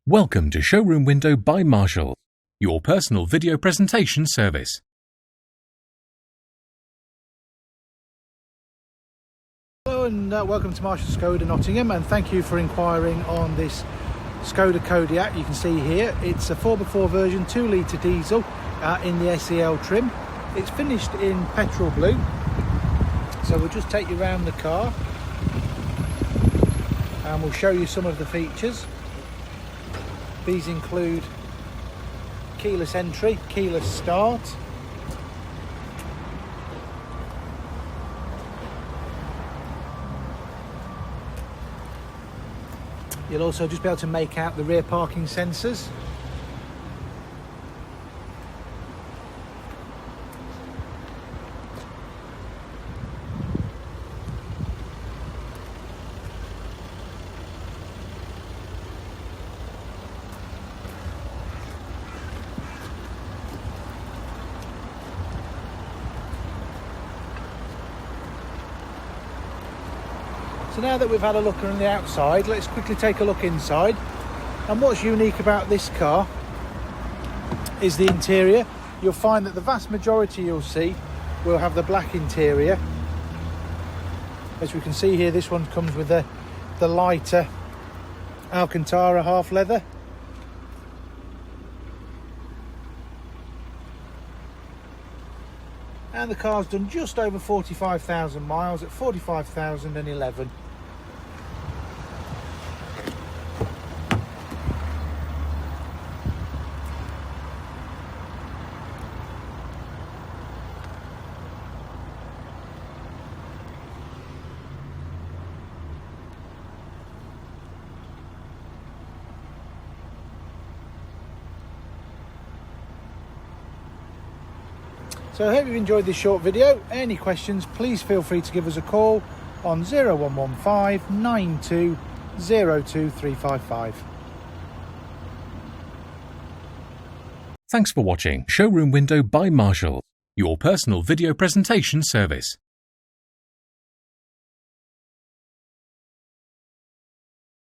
Welcome to Showroom Window by Marshall, your personal video presentation service. Hello and welcome to Marshall Skoda Nottingham, and thank you for inquiring on this Skoda Kodiaq. You can see here it's a 4x4 version 2 litre diesel in the SEL trim. It's finished in Petrol Blue, so we'll just take you around the car and we'll show you some of the features. These include keyless entry, keyless start, you'll also just be able to make out the rear parking sensors. So now that we've had a look on the outside, let's quickly take a look inside. And what's unique about this car is the interior. You'll find that the vast majority you'll see will have the black interior. As we can see here, this one comes with the lighter Alcantara half leather. And the car's done just over 45,000 miles at 45,011. So I hope you've enjoyed this short video. Any questions, please feel free to give us a call on 0115 92 02355. Thanks for watching Showroom Window by Marshall, your personal video presentation service.